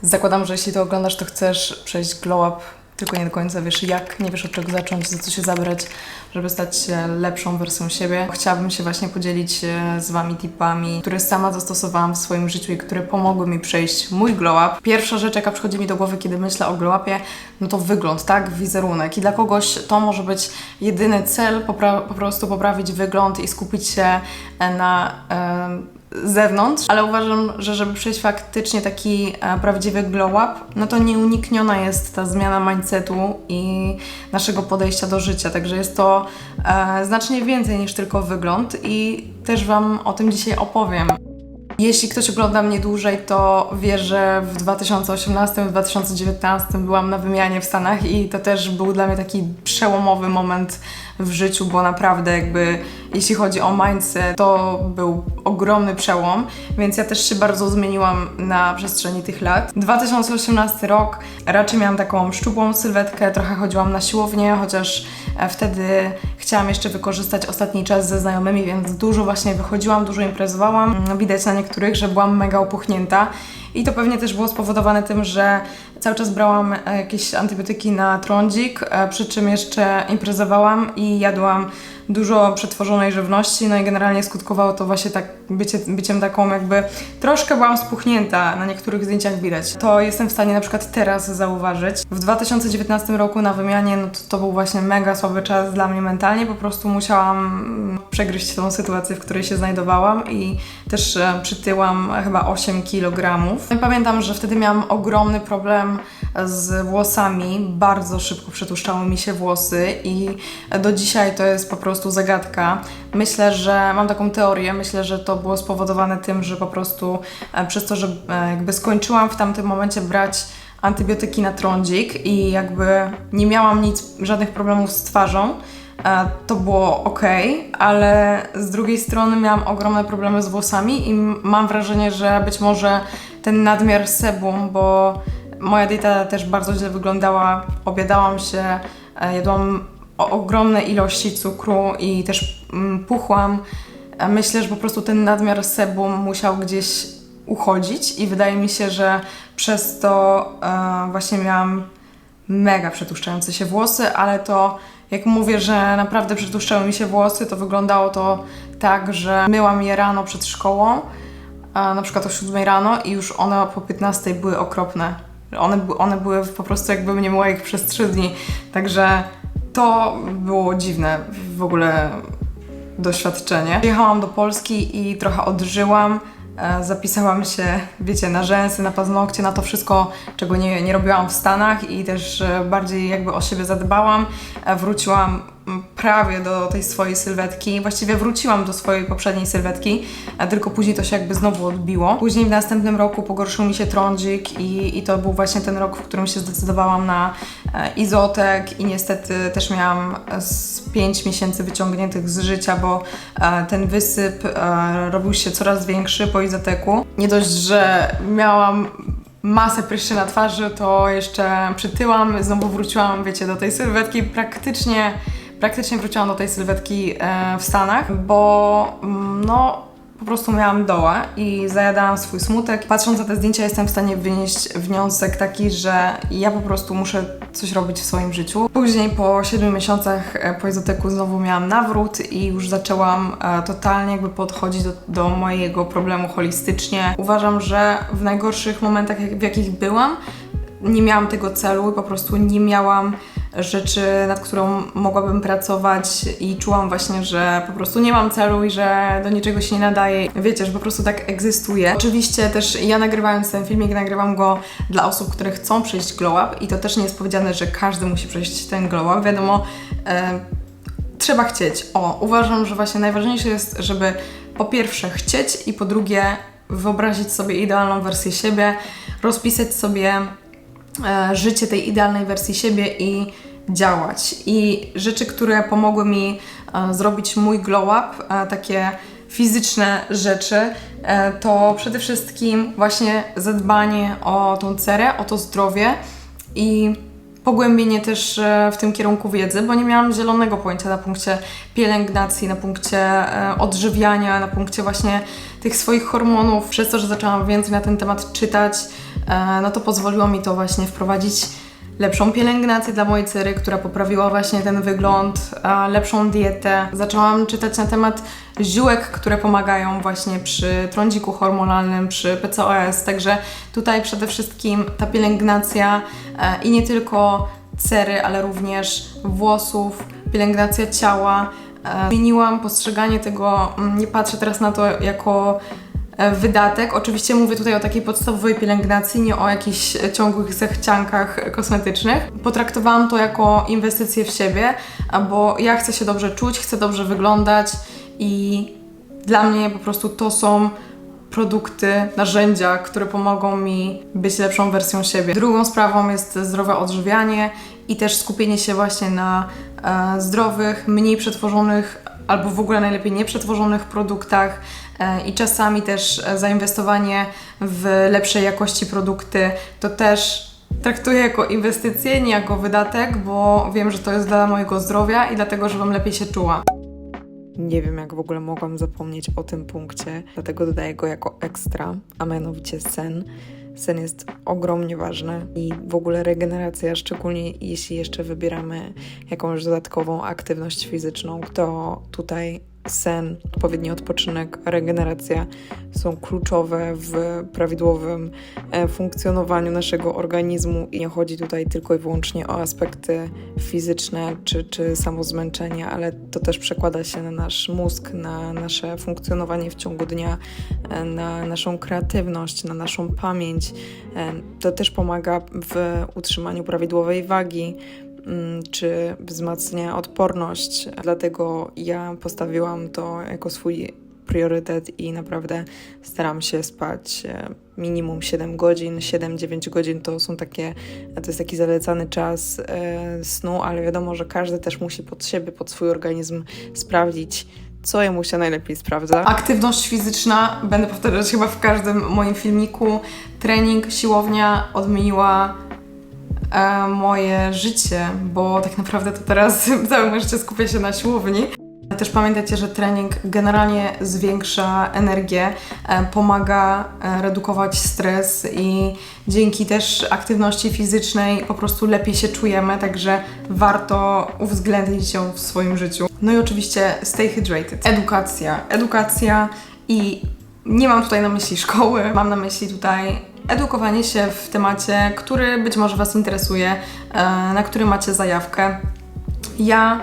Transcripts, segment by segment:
Zakładam, że jeśli to oglądasz, to chcesz przejść glow up, tylko nie do końca wiesz jak, nie wiesz od czego zacząć, za co się zabrać, żeby stać się lepszą wersją siebie. Chciałabym się właśnie podzielić z Wami tipami, które sama zastosowałam w swoim życiu i które pomogły mi przejść mój glow up. Pierwsza rzecz, jaka przychodzi mi do głowy, kiedy myślę o glow upie, no to wygląd, tak? Wizerunek. I dla kogoś to może być jedyny cel, po prostu poprawić wygląd i skupić się na zewnątrz, ale uważam, że żeby przejść faktycznie taki prawdziwy glow up, no to nieunikniona jest ta zmiana mindsetu i naszego podejścia do życia, także jest to znacznie więcej niż tylko wygląd i też Wam o tym dzisiaj opowiem. Jeśli ktoś ogląda mnie dłużej, to wie, że w 2018-2019 byłam na wymianie w Stanach i to też był dla mnie taki przełomowy moment w życiu, bo naprawdę jakby jeśli chodzi o mindset, to był ogromny przełom, więc ja też się bardzo zmieniłam na przestrzeni tych lat. 2018 rok, raczej miałam taką szczupłą sylwetkę, trochę chodziłam na siłownię, chociaż wtedy chciałam jeszcze wykorzystać ostatni czas ze znajomymi, więc dużo właśnie wychodziłam, dużo imprezowałam. Widać na niektórych, że byłam mega opuchnięta i to pewnie też było spowodowane tym, że cały czas brałam jakieś antybiotyki na trądzik, przy czym jeszcze imprezowałam i jadłam dużo przetworzonej żywności, no i generalnie skutkowało to właśnie tak byciem taką jakby troszkę byłam spuchnięta, na niektórych zdjęciach widać. To jestem w stanie na przykład teraz zauważyć. W 2019 roku na wymianie, no to był właśnie mega słaby czas dla mnie mentalnie, po prostu musiałam przegryźć tą sytuację, w której się znajdowałam i też przytyłam chyba 8 kg. Pamiętam, że wtedy miałam ogromny problem z włosami, bardzo szybko przetłuszczały mi się włosy i do dzisiaj to jest po prostu zagadka. Myślę, że mam taką teorię, myślę, że to było spowodowane tym, że po prostu przez to, że jakby skończyłam w tamtym momencie brać antybiotyki na trądzik i jakby nie miałam żadnych problemów z twarzą, to było ok, ale z drugiej strony miałam ogromne problemy z włosami i mam wrażenie, że być może ten nadmiar sebum, bo moja dieta też bardzo źle wyglądała, obiadałam się, jadłam ogromne ilości cukru i też puchłam. Myślę, że po prostu ten nadmiar sebum musiał gdzieś uchodzić i wydaje mi się, że przez to właśnie miałam mega przetłuszczające się włosy, ale to jak mówię, że naprawdę przetłuszczały mi się włosy, to wyglądało to tak, że myłam je rano przed szkołą, na przykład o 7 rano i już one po 15 były okropne. One były po prostu jakbym nie myła ich przez 3 dni, także to było dziwne w ogóle doświadczenie. Jechałam do Polski i trochę odżyłam, zapisałam się, wiecie, na rzęsy, na paznokcie, na to wszystko, czego nie robiłam w Stanach i też bardziej jakby o siebie zadbałam. Wróciłam prawie do tej swojej sylwetki, właściwie wróciłam do swojej poprzedniej sylwetki, tylko później to się jakby znowu odbiło. Później w następnym roku pogorszył mi się trądzik i to był właśnie ten rok, w którym się zdecydowałam na Izotek i niestety też miałam z 5 miesięcy wyciągniętych z życia, bo ten wysyp robił się coraz większy po Izoteku. Nie dość, że miałam masę pryszczy na twarzy, to jeszcze przytyłam, znowu wróciłam, wiecie, do tej sylwetki, praktycznie wróciłam do tej sylwetki w Stanach, bo no po prostu miałam doła i zajadałam swój smutek. Patrząc na te zdjęcia jestem w stanie wynieść wniosek taki, że ja po prostu muszę coś robić w swoim życiu. Później po 7 miesiącach po Izoteku znowu miałam nawrót i już zaczęłam totalnie jakby podchodzić do mojego problemu holistycznie. Uważam, że w najgorszych momentach, w jakich byłam, nie miałam tego celu i po prostu nie miałam rzeczy, nad którą mogłabym pracować i czułam właśnie, że po prostu nie mam celu i że do niczego się nie nadaje. Wiecie, że po prostu tak egzystuję. Oczywiście też ja nagrywając ten filmik, nagrywam go dla osób, które chcą przejść glow up i to też nie jest powiedziane, że każdy musi przejść ten glow up. Wiadomo, trzeba chcieć. Uważam, że właśnie najważniejsze jest, żeby po pierwsze chcieć i po drugie wyobrazić sobie idealną wersję siebie, rozpisać sobie życie tej idealnej wersji siebie i działać. I rzeczy, które pomogły mi zrobić mój glow up, takie fizyczne rzeczy, to przede wszystkim właśnie zadbanie o tą cerę, o to zdrowie i pogłębienie też w tym kierunku wiedzy, bo nie miałam zielonego pojęcia na punkcie pielęgnacji, na punkcie odżywiania, na punkcie właśnie tych swoich hormonów. Przez to, że zaczęłam więcej na ten temat czytać, no to pozwoliło mi to właśnie wprowadzić lepszą pielęgnację dla mojej cery, która poprawiła właśnie ten wygląd, lepszą dietę. Zaczęłam czytać na temat ziółek, które pomagają właśnie przy trądziku hormonalnym, przy PCOS, także tutaj przede wszystkim ta pielęgnacja i nie tylko cery, ale również włosów, pielęgnacja ciała. Zmieniłam postrzeganie tego, nie patrzę teraz na to jako wydatek. Oczywiście mówię tutaj o takiej podstawowej pielęgnacji, nie o jakichś ciągłych zachciankach kosmetycznych. Potraktowałam to jako inwestycję w siebie, bo ja chcę się dobrze czuć, chcę dobrze wyglądać i dla mnie po prostu to są produkty, narzędzia, które pomogą mi być lepszą wersją siebie. Drugą sprawą jest zdrowe odżywianie i też skupienie się właśnie na zdrowych, mniej przetworzonych albo w ogóle najlepiej nieprzetworzonych produktach i czasami też zainwestowanie w lepszej jakości produkty. To też traktuję jako inwestycję, nie jako wydatek, bo wiem, że to jest dla mojego zdrowia i dlatego, żebym lepiej się czuła. Nie wiem, jak w ogóle mogłam zapomnieć o tym punkcie, dlatego dodaję go jako ekstra, a mianowicie sen. Sen jest ogromnie ważny i w ogóle regeneracja, szczególnie jeśli jeszcze wybieramy jakąś dodatkową aktywność fizyczną, to tutaj sen, odpowiedni odpoczynek, regeneracja są kluczowe w prawidłowym funkcjonowaniu naszego organizmu i nie chodzi tutaj tylko i wyłącznie o aspekty fizyczne czy samo zmęczenie, ale to też przekłada się na nasz mózg, na nasze funkcjonowanie w ciągu dnia, na naszą kreatywność, na naszą pamięć. To też pomaga w utrzymaniu prawidłowej wagi, czy wzmacnia odporność. Dlatego ja postawiłam to jako swój priorytet i naprawdę staram się spać minimum 7 godzin, 7-9 godzin to jest taki zalecany czas snu, ale wiadomo, że każdy też musi pod siebie, pod swój organizm sprawdzić, co jemu się najlepiej sprawdza. Aktywność fizyczna, będę powtarzać chyba w każdym moim filmiku, trening, siłownia odmieniła moje życie, bo tak naprawdę to teraz całe moje życie skupia się na siłowni. Też pamiętajcie, że trening generalnie zwiększa energię, pomaga redukować stres i dzięki też aktywności fizycznej po prostu lepiej się czujemy, także warto uwzględnić ją w swoim życiu. No i oczywiście stay hydrated. Edukacja i nie mam tutaj na myśli szkoły, mam na myśli tutaj edukowanie się w temacie, który być może Was interesuje, na który macie zajawkę. Ja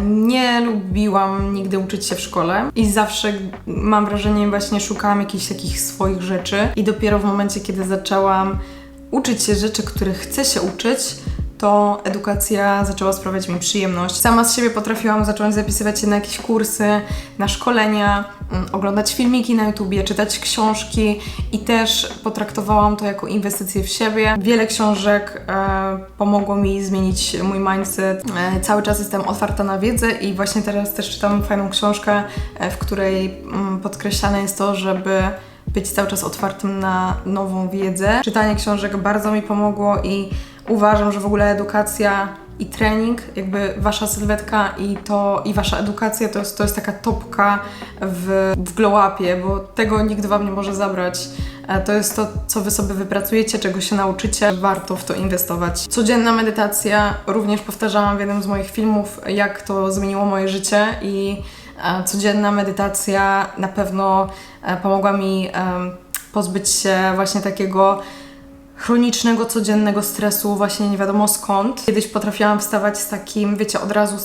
nie lubiłam nigdy uczyć się w szkole i zawsze, mam wrażenie, właśnie szukałam jakichś takich swoich rzeczy i dopiero w momencie, kiedy zaczęłam uczyć się rzeczy, których chcę się uczyć, to edukacja zaczęła sprawiać mi przyjemność. Sama z siebie potrafiłam zacząć zapisywać się na jakieś kursy, na szkolenia, oglądać filmiki na YouTubie, czytać książki i też potraktowałam to jako inwestycję w siebie. Wiele książek pomogło mi zmienić mój mindset. Cały czas jestem otwarta na wiedzę i właśnie teraz też czytam fajną książkę, w której podkreślane jest to, żeby być cały czas otwartym na nową wiedzę. Czytanie książek bardzo mi pomogło i uważam, że w ogóle edukacja i trening, jakby Wasza sylwetka i Wasza edukacja to jest taka topka w glow upie, bo tego nikt Wam nie może zabrać. To jest to, co Wy sobie wypracujecie, czego się nauczycie. Warto w to inwestować. Codzienna medytacja, również powtarzałam w jednym z moich filmów, jak to zmieniło moje życie i codzienna medytacja na pewno pomogła mi pozbyć się właśnie takiego chronicznego, codziennego stresu, właśnie nie wiadomo skąd. Kiedyś potrafiłam wstawać z takim, wiecie, od razu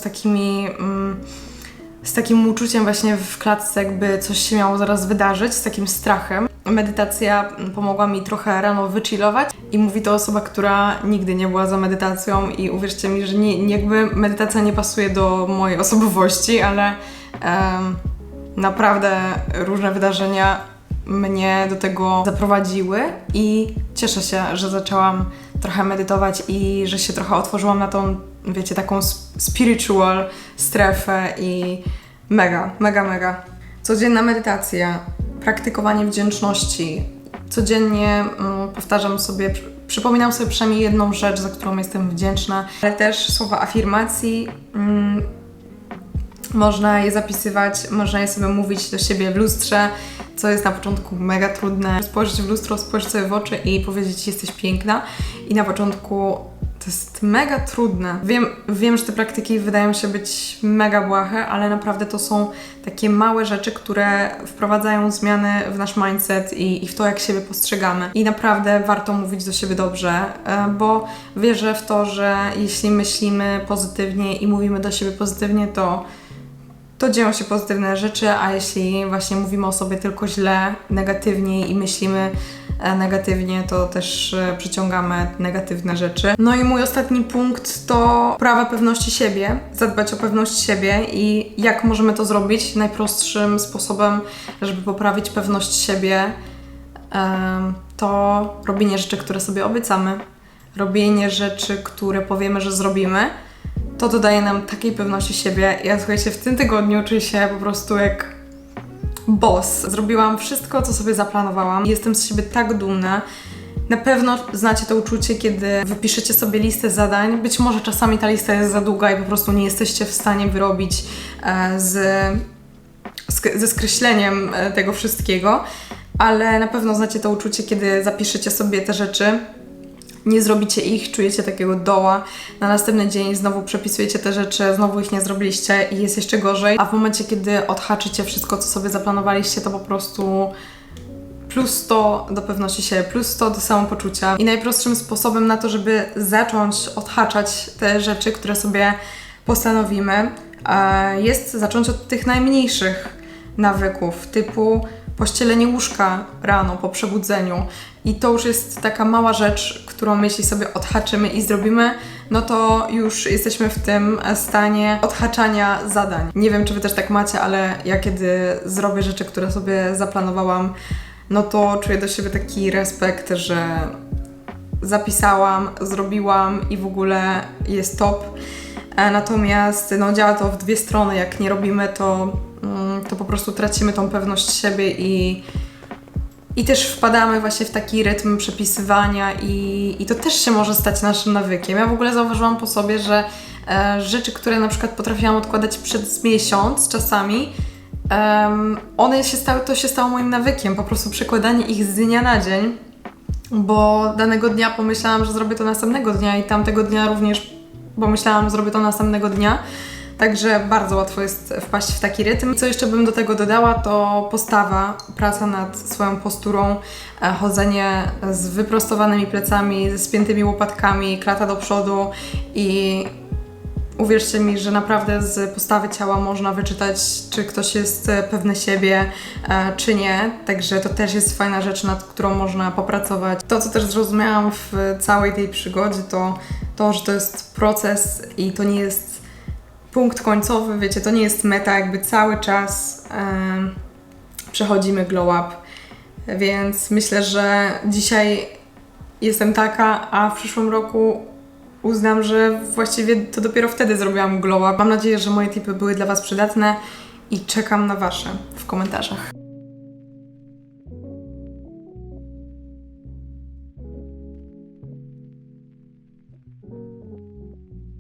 z takim uczuciem właśnie w klatce, jakby coś się miało zaraz wydarzyć, z takim strachem. Medytacja pomogła mi trochę rano wychillować i mówi to osoba, która nigdy nie była za medytacją i uwierzcie mi, że jakby medytacja nie pasuje do mojej osobowości, ale naprawdę różne wydarzenia mnie do tego zaprowadziły i cieszę się, że zaczęłam trochę medytować i że się trochę otworzyłam na tą, wiecie, taką spiritual strefę i mega. Codzienna medytacja, praktykowanie wdzięczności. Codziennie powtarzam sobie, przypominam sobie przynajmniej jedną rzecz, za którą jestem wdzięczna, ale też słowa afirmacji. Można je zapisywać, można je sobie mówić do siebie w lustrze co jest na początku mega trudne. Spojrzeć w lustro, spojrzeć sobie w oczy i powiedzieć, jesteś piękna. I na początku to jest mega trudne. Wiem, że te praktyki wydają się być mega błahe, ale naprawdę to są takie małe rzeczy, które wprowadzają zmiany w nasz mindset i w to, jak siebie postrzegamy. I naprawdę warto mówić do siebie dobrze, bo wierzę w to, że jeśli myślimy pozytywnie i mówimy do siebie pozytywnie, to dzieją się pozytywne rzeczy, a jeśli właśnie mówimy o sobie tylko źle, negatywnie i myślimy negatywnie, to też przyciągamy negatywne rzeczy. No i mój ostatni punkt to prawa pewności siebie, zadbać o pewność siebie i jak możemy to zrobić najprostszym sposobem, żeby poprawić pewność siebie, to robienie rzeczy, które sobie obiecamy, robienie rzeczy, które powiemy, że zrobimy. To dodaje nam takiej pewności siebie. Ja, słuchajcie, w tym tygodniu czuję się po prostu jak boss. Zrobiłam wszystko, co sobie zaplanowałam. Jestem z siebie tak dumna. Na pewno znacie to uczucie, kiedy wypiszecie sobie listę zadań. Być może czasami ta lista jest za długa i po prostu nie jesteście w stanie wyrobić ze skreśleniem tego wszystkiego, ale na pewno znacie to uczucie, kiedy zapiszecie sobie te rzeczy, nie zrobicie ich, czujecie takiego doła, na następny dzień znowu przepisujecie te rzeczy, znowu ich nie zrobiliście i jest jeszcze gorzej, a w momencie, kiedy odhaczycie wszystko, co sobie zaplanowaliście, to po prostu plus 100 do pewności siebie, plus 100 do samopoczucia. I najprostszym sposobem na to, żeby zacząć odhaczać te rzeczy, które sobie postanowimy, jest zacząć od tych najmniejszych nawyków, typu pościelenie łóżka rano po przebudzeniu. I to już jest taka mała rzecz, którą jeśli sobie odhaczymy i zrobimy, no to już jesteśmy w tym stanie odhaczania zadań. Nie wiem, czy Wy też tak macie, ale ja kiedy zrobię rzeczy, które sobie zaplanowałam, no to czuję do siebie taki respekt, że zapisałam, zrobiłam i w ogóle jest top. Natomiast no, działa to w dwie strony. Jak nie robimy, to po prostu tracimy tą pewność siebie i też wpadamy właśnie w taki rytm przepisywania i to też się może stać naszym nawykiem. Ja w ogóle zauważyłam po sobie, że rzeczy, które na przykład potrafiłam odkładać przez miesiąc czasami, to się stało moim nawykiem, po prostu przekładanie ich z dnia na dzień, bo danego dnia pomyślałam, że zrobię to następnego dnia i tamtego dnia również pomyślałam, że zrobię to następnego dnia. Także bardzo łatwo jest wpaść w taki rytm. Co jeszcze bym do tego dodała, to postawa, praca nad swoją posturą, chodzenie z wyprostowanymi plecami, ze spiętymi łopatkami, klata do przodu i uwierzcie mi, że naprawdę z postawy ciała można wyczytać, czy ktoś jest pewny siebie, czy nie. Także to też jest fajna rzecz, nad którą można popracować. To, co też zrozumiałam w całej tej przygodzie, to, że to jest proces i to nie jest punkt końcowy, wiecie, to nie jest meta, jakby cały czas przechodzimy glow up, więc myślę, że dzisiaj jestem taka, a w przyszłym roku uznam, że właściwie to dopiero wtedy zrobiłam glow up. Mam nadzieję, że moje tipy były dla Was przydatne i czekam na Wasze w komentarzach.